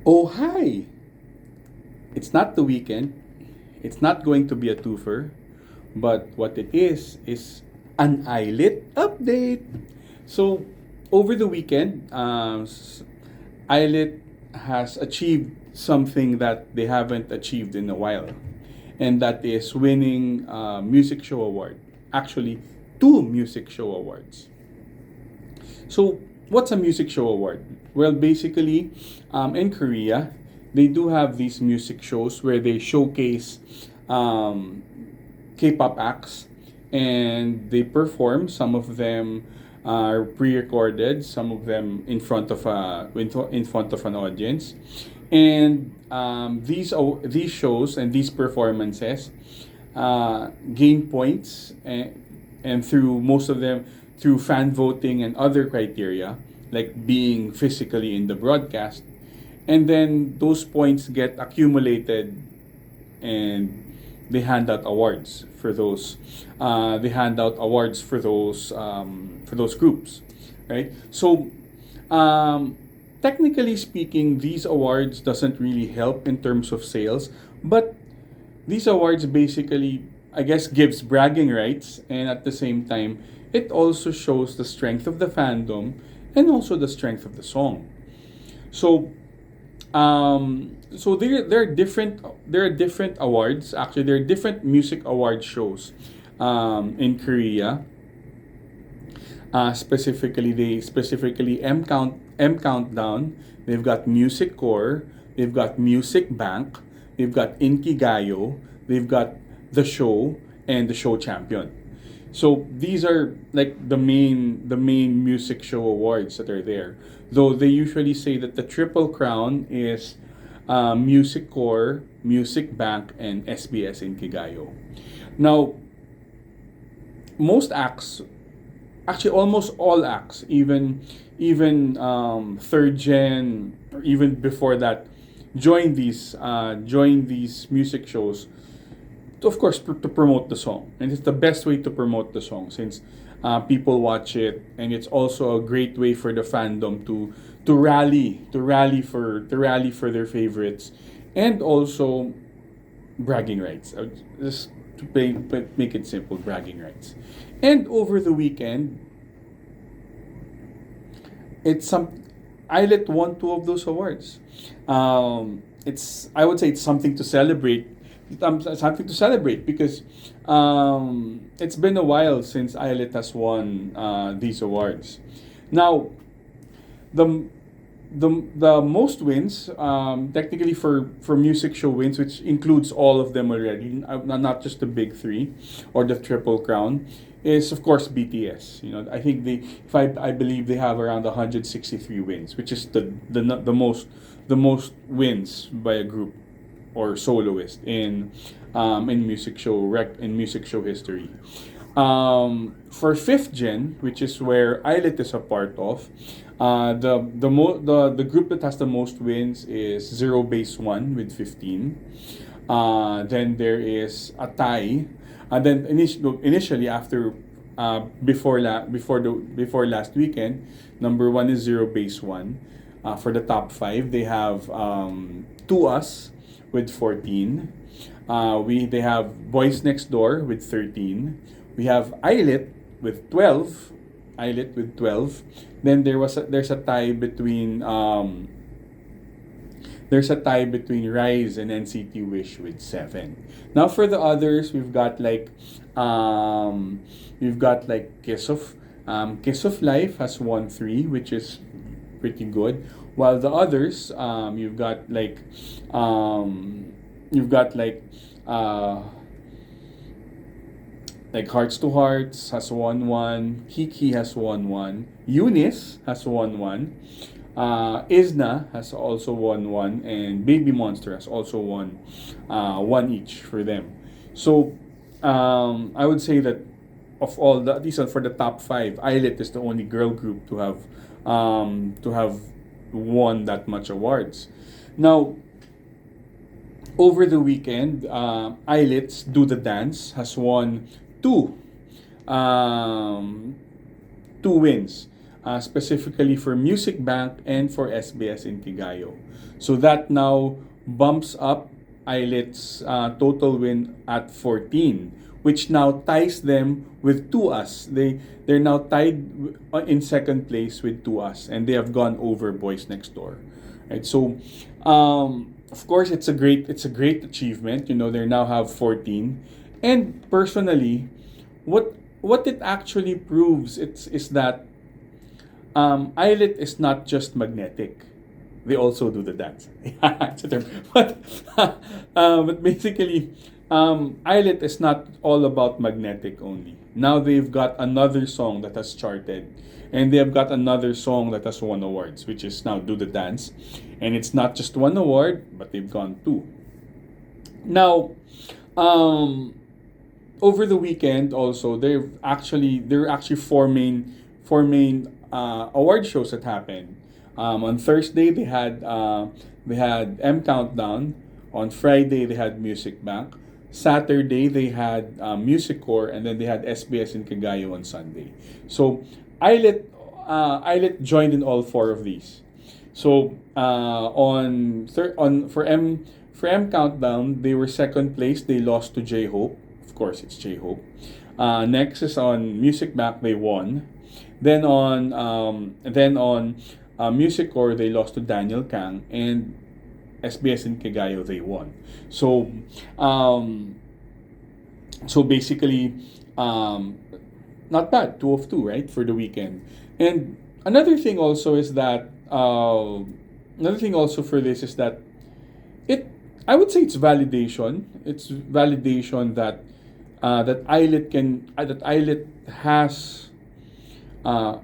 Oh, hi! It's not the weekend. It's not going to be a twofer. But what it is an ILLIT update. So, over the weekend, ILLIT has achieved something that they haven't achieved in a while. And that is winning a music show award. Actually, two music show awards. So, what's a music show award? Well, basically, in Korea, they do have these music shows where they showcase um, K-pop acts, and they perform. Some of them are pre-recorded. Some of them in front of an audience, and these shows and these performances gain points, and through most of them through fan voting and other criteria like being physically in the broadcast, and then those points get accumulated, and they hand out awards for those. They hand out awards for those groups, right? So, um, technically speaking, these awards doesn't really help in terms of sales, but these awards basically, I guess, gives bragging rights, and at the same time, it also shows the strength of the fandom and also the strength of the song. So there are different awards. Actually, there are different music award shows in Korea. Specifically M Countdown. They've got Music Core. They've got Music Bank. They've got Inkigayo. They've got the show and the show champion. So these are like the main music show awards that are there. Though they usually say that the triple crown is Music Core, Music Bank, and SBS Inkigayo. Now, most acts, actually almost all acts, even third gen or even before that, join these music shows of course to promote the song, and it's the best way to promote the song since people watch it, and it's also a great way for the fandom to rally for their favorites, and also bragging rights. Just to make it simple, bragging rights. And over the weekend, it's some ILLIT won two of those awards. It's I would say it's something to celebrate. Something to celebrate because it's been a while since ILLIT has won these awards. Now, the the most wins, technically for music show wins, which includes all of them already, not just the big three or the triple crown, is of course BTS. I think if I believe they have around 163 wins, which is the most wins by a group or soloist in music show history. For fifth gen, which is where ILLIT is a part of, the group that has the most wins is Zero Base One with 15. Then there is a tie, and then initially after before last weekend, number one is Zero Base One. For the top five, they have To Us with 14. They have Boys Next Door with 13. We have ILLIT with 12. ILLIT with 12. Then there's a tie between Rise and NCT Wish with 7. Now for the others, we've got like Kiss of Life has won 3, which is pretty good. While the others, you've got like Hearts to Hearts has won one, Kiki has won one, Eunice has won one, Isna has also won one, and Baby Monster has also won one each for them. So I would say that of all these are for the top five, ILLIT is the only girl group to have won that much awards. Now, over the weekend, ILLIT's Do The Dance has won two, um, two wins. specifically for Music Bank and for SBS Inkigayo. So that now bumps up ILLIT's total win at 14, which now ties them with 2US. They're now tied in second place with 2US, and they have gone over Boys Next Door. Right? So of course it's a great achievement. They now have 14. And personally, what it actually proves is that ILLIT is not just magnetic. They also do the dance. It's a term. But basically, ILLIT is not all about magnetic only. Now they've got another song that has charted, and they have got another song that has won awards, which is now Do The Dance. And it's not just one award, but they've gone two. Now, over the weekend also, there are actually four main award shows that happened. On Thursday they had M Countdown. On Friday they had Music Bank. Saturday they had Music Core, and then they had SBS in Kagayo on Sunday. So ILLIT joined in all four of these. So for M Countdown, they were second place. They lost to J Hope. Of course, it's J Hope. Next is on Music Bank. They won. Then on Music Core, they lost to Daniel Kang, and SBS in Kigayo, they won. So basically, not bad. 2 of 2, right, for the weekend. And another thing also for this is that I would say it's validation. It's validation that ILLIT has.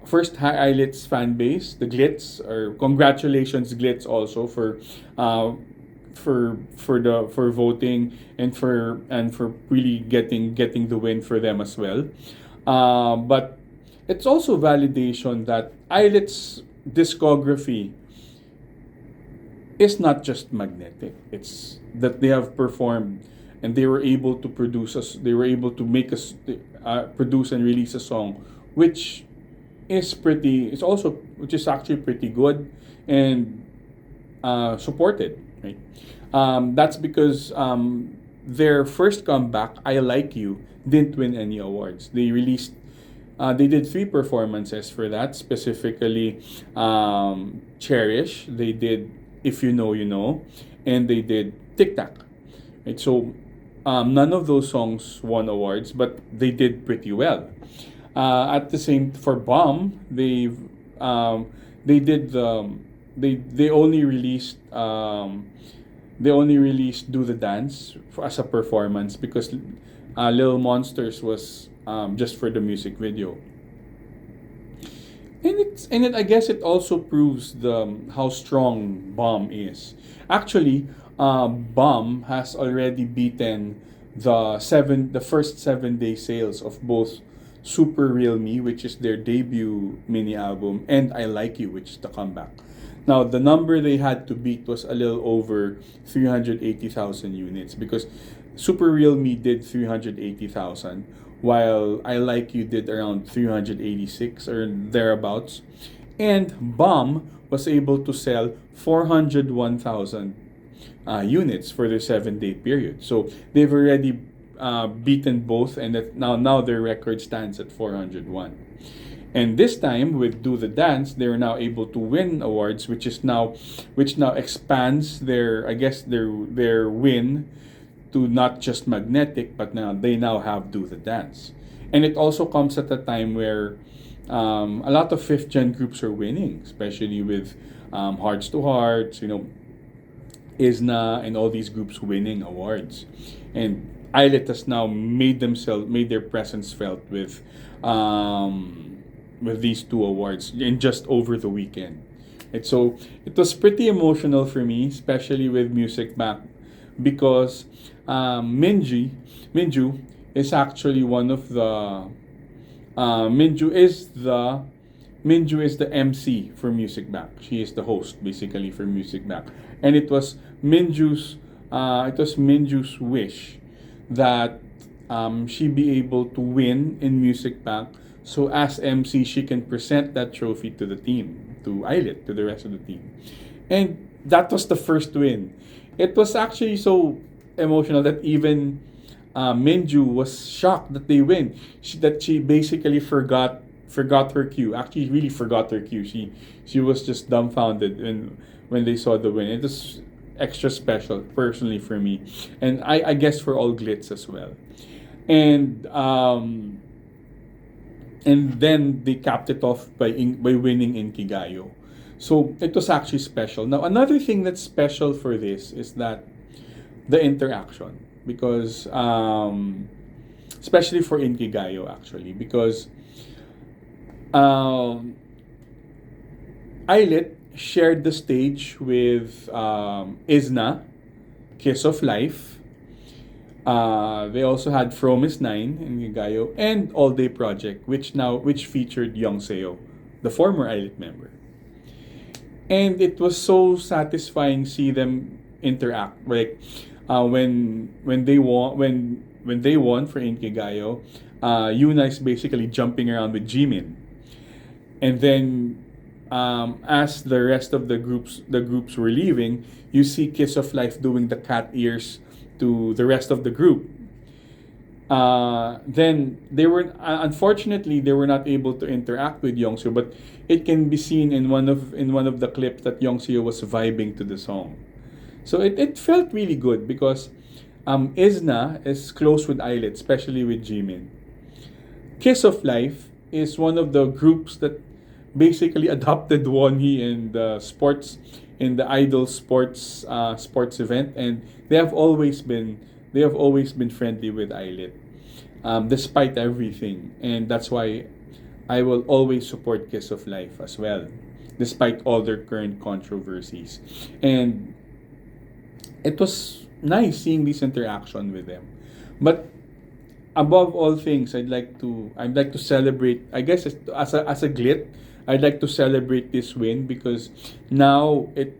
First, hi ILLIT's fan base, the Glitz, or congratulations Glitz also for voting and for really getting the win for them as well. But it's also validation that ILLIT's discography is not just magnetic. It's that they have performed, and they were able to produce and release a song which is actually pretty good and supported, right? That's because their first comeback, I Like You, didn't win any awards. They did 3 performances for that, specifically Cherish. They did If You Know, You Know, and they did Tic Tac. Right? So none of those songs won awards, but they did pretty well. At the same for Bomb, they only released Do The Dance as a performance because Little Monsters was just for the music video. I guess it also proves how strong Bomb is. Actually, Bomb has already beaten the first 7-day sales of both Super Real Me, which is their debut mini album, and I Like You, which is the comeback. Now, the number they had to beat was a little over 380,000 units because Super Real Me did 380,000, while I Like You did around 386 or thereabouts. And Bomb was able to sell 401,000 units for their 7-day period. So they've already beaten both, and now their record stands at 401. And this time with Do The Dance, they're now able to win awards, which now expands their win to not just magnetic, but now they have Do The Dance. And it also comes at a time where a lot of 5th gen groups are winning, especially with Hearts to Hearts, Isna, and all these groups winning awards. And ILLIT has now made their presence felt with these 2 awards in just over the weekend. And so it was pretty emotional for me, especially with Music Bank, because Minju is actually one of the Minju is the MC for Music Bank. She is the host basically for Music Bank, and it was Minju's wish that she be able to win in Music Bank So as MC, she can present that trophy to the team, to ILLIT, to the rest of the team. And that was the first win. It was actually so emotional that even Minju was shocked that they win. That she basically forgot her cue. Actually, really forgot her cue. She was just dumbfounded when they saw the win. It was extra special personally for me, and I guess for all glitz as well. And then they capped it off by winning Inkigayo. So it was actually special. Now another thing that's special for this is that the interaction, because especially for Inkigayo actually, because ILLIT shared the stage with Isna, Kiss of Life. They also had Fromis 9 in Inkigayo and All Day Project, which featured Young Seo, the former ILLIT member. And it was so satisfying see them interact. Like when they won for Inkigayo, Yuna is basically jumping around with Jimin. And then as the rest of the groups were leaving, you see Kiss of Life doing the cat ears to the rest of the group. Then they were unfortunately they were not able to interact with Yongseo, but it can be seen in one of the clips that Yongseo was vibing to the song. So it felt really good because Isna is close with ILLIT, especially with Jimin. Kiss of Life is one of the groups that basically adopted Wonhee in the Idol sports event, and they have always been friendly with ILLIT, despite everything, and that's why I will always support Kiss of Life as well, despite all their current controversies. And it was nice seeing this interaction with them. But above all things, I'd like to celebrate. I guess as a glit, I'd like to celebrate this win because now it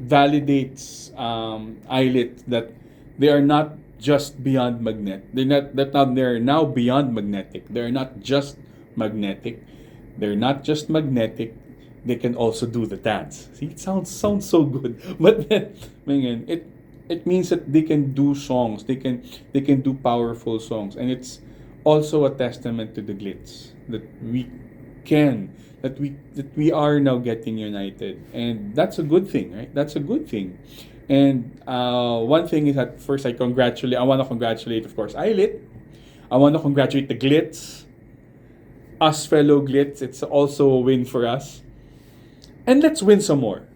validates ILLIT that they are not just beyond magnet. They're now beyond magnetic. They're not just magnetic. They're not just magnetic. They can also do the dance. See, it sounds so good. But then, man, it means that they can do songs. They can do powerful songs, and it's also a testament to the glitz that we are now getting united, and that's a good thing, right? That's a good thing. And one thing is that first I want to congratulate, of course, ILLIT. I want to congratulate the glitz, us fellow glitz. It's also a win for us, and let's win some more.